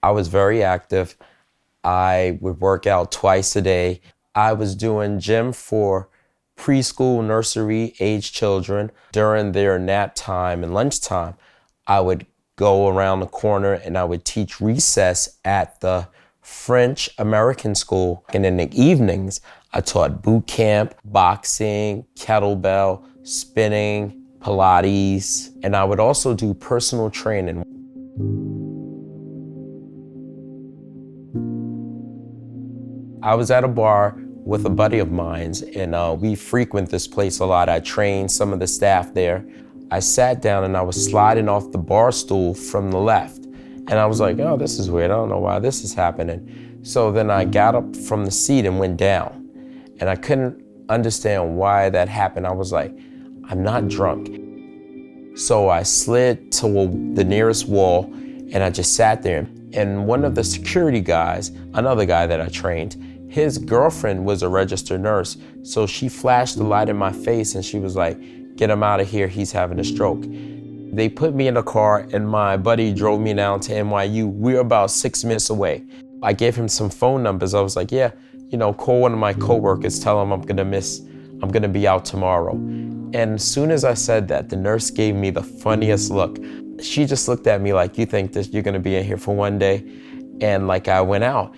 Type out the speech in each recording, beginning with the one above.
I was very active. I would work out twice a day. I was doing gym for preschool, nursery age children. During their nap time and lunchtime, I would go around the corner and I would teach recess at the French American school. And in the evenings, I taught boot camp, boxing, kettlebell, spinning, Pilates, and I would also do personal training. I was at a bar with a buddy of mine, and we frequent this place a lot. I trained some of the staff there. I sat down and I was sliding off the bar stool from the left. And I was like, oh, this is weird. I don't know why this is happening. So then I got up from the seat and went down. And I couldn't understand why that happened. I was like, I'm not drunk. So I slid to the nearest wall and I just sat there. And one of the security guys, another guy that I trained, his girlfriend was a registered nurse. So she flashed the light in my face and she was like, get him out of here, he's having a stroke. They put me in a car and my buddy drove me down to NYU. We're about 6 minutes away. I gave him some phone numbers. I was like, yeah, call one of my coworkers, tell him I'm gonna be out tomorrow. And as soon as I said that, the nurse gave me the funniest look. She just looked at me like, you think that you're gonna be in here for one day? And like I went out.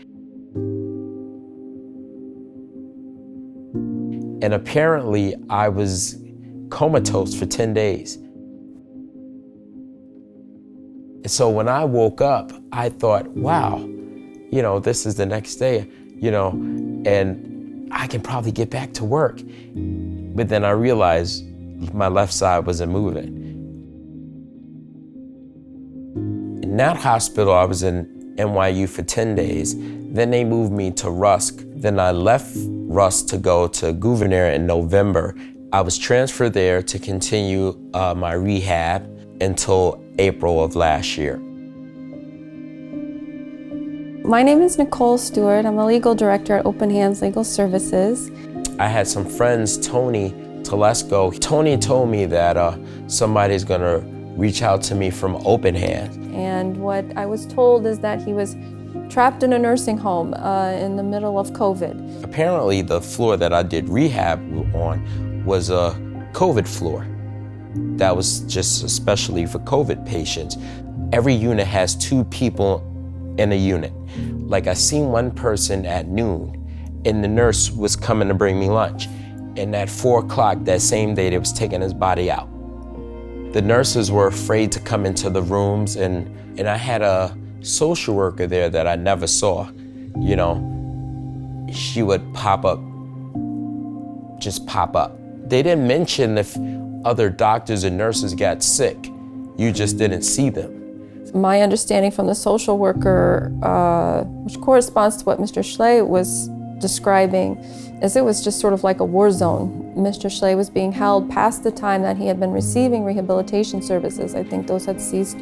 And apparently I was comatose for 10 days. And so when I woke up, I thought, wow, this is the next day, and I can probably get back to work. But then I realized my left side wasn't moving. In that hospital, I was in NYU for 10 days. Then they moved me to Rusk. Then I left Rusk to go to Gouverneur in November. I was transferred there to continue my rehab until April of last year. My name is Nicole Stewart. I'm a legal director at Open Hands Legal Services. I had some friends, Tony Telesco. Tony told me that somebody's gonna reach out to me from Open Hands. And what I was told is that he was trapped in a nursing home in the middle of COVID. Apparently the floor that I did rehab on was a COVID floor. That was just especially for COVID patients. Every unit has 2 people in a unit. Like I seen one person at noon and the nurse was coming to bring me lunch. And at 4 o'clock that same day, they was taking his body out. The nurses were afraid to come into the rooms and I had a social worker there that I never saw. She would just pop up. They didn't mention if other doctors and nurses got sick. You just didn't see them. My understanding from the social worker, which corresponds to what Mr. Schley was describing, is it was just sort of like a war zone. Mr. Schley was being held past the time that he had been receiving rehabilitation services. I think those had ceased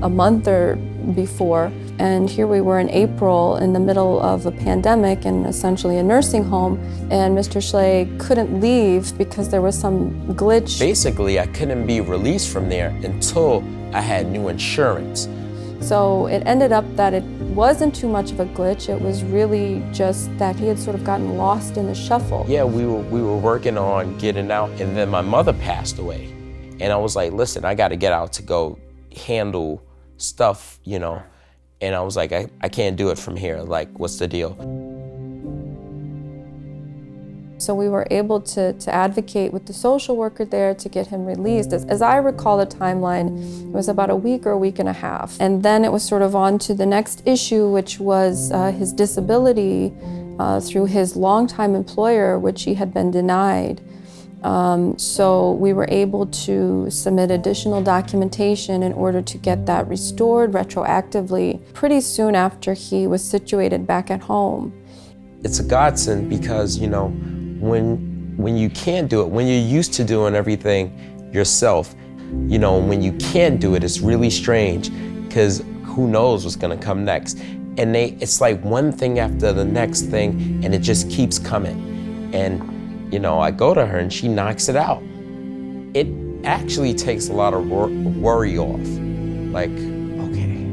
a month or before. And here we were in April in the middle of a pandemic and essentially a nursing home. And Mr. Schley couldn't leave because there was some glitch. Basically, I couldn't be released from there until I had new insurance. So it ended up that it wasn't too much of a glitch. It was really just that he had sort of gotten lost in the shuffle. Yeah, we were working on getting out, and then my mother passed away. And I was like, listen, I got to get out to go handle stuff, And I was like, I can't do it from here. Like, what's the deal? So we were able to advocate with the social worker there to get him released. As I recall the timeline, it was about a week or a week and a half. And then it was sort of on to the next issue, which was his disability through his longtime employer, which he had been denied. So we were able to submit additional documentation in order to get that restored retroactively pretty soon after he was situated back at home. It's a godsend because, when you can't do it, when you're used to doing everything yourself, when you can't do it, it's really strange because who knows what's gonna come next. And it's like one thing after the next thing and it just keeps coming. And, I go to her and she knocks it out. It actually takes a lot of worry off. Like, okay,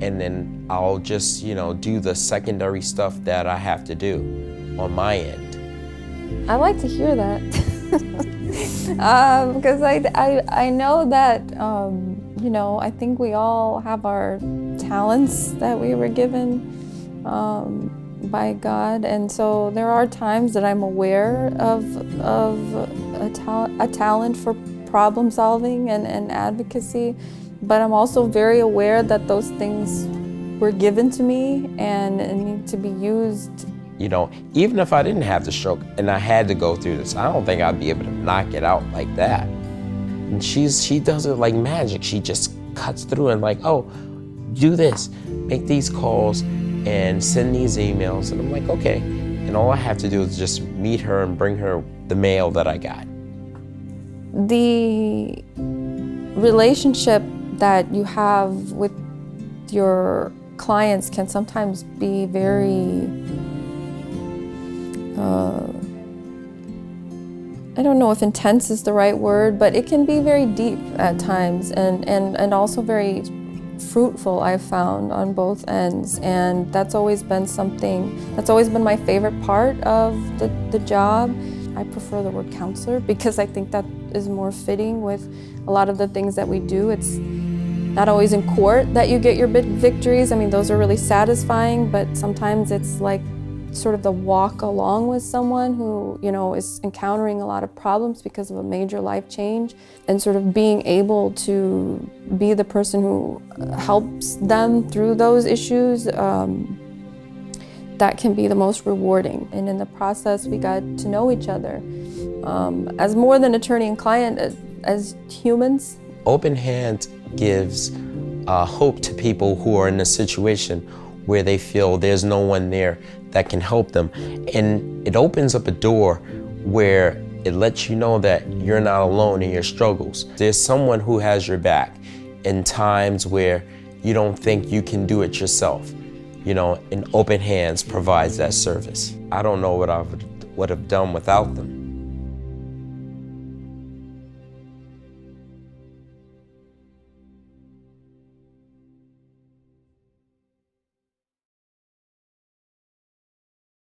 and then I'll just, do the secondary stuff that I have to do on my end. I like to hear that because I know that, I think we all have our talents that we were given by God. And so there are times that I'm aware of a talent for problem solving and advocacy, but I'm also very aware that those things were given to me and need to be used. Even if I didn't have the stroke and I had to go through this, I don't think I'd be able to knock it out like that. And she does it like magic. She just cuts through and like, oh, do this, make these calls and send these emails. And I'm like, okay. And all I have to do is just meet her and bring her the mail that I got. The relationship that you have with your clients can sometimes be very, I don't know if intense is the right word, but it can be very deep at times and also very fruitful, I've found, on both ends. And that's always been my favorite part of the job. I prefer the word counselor because I think that is more fitting with a lot of the things that we do. It's not always in court that you get your big victories. I mean, those are really satisfying, but sometimes it's like sort of the walk along with someone who, is encountering a lot of problems because of a major life change, and sort of being able to be the person who helps them through those issues. That can be the most rewarding. And in the process, we got to know each other as more than attorney and client, as humans. Open Hand gives hope to people who are in a situation where they feel there's no one there that can help them. And it opens up a door where it lets you know that you're not alone in your struggles. There's someone who has your back in times where you don't think you can do it yourself. And Open Hands provides that service. I don't know what I would have done without them.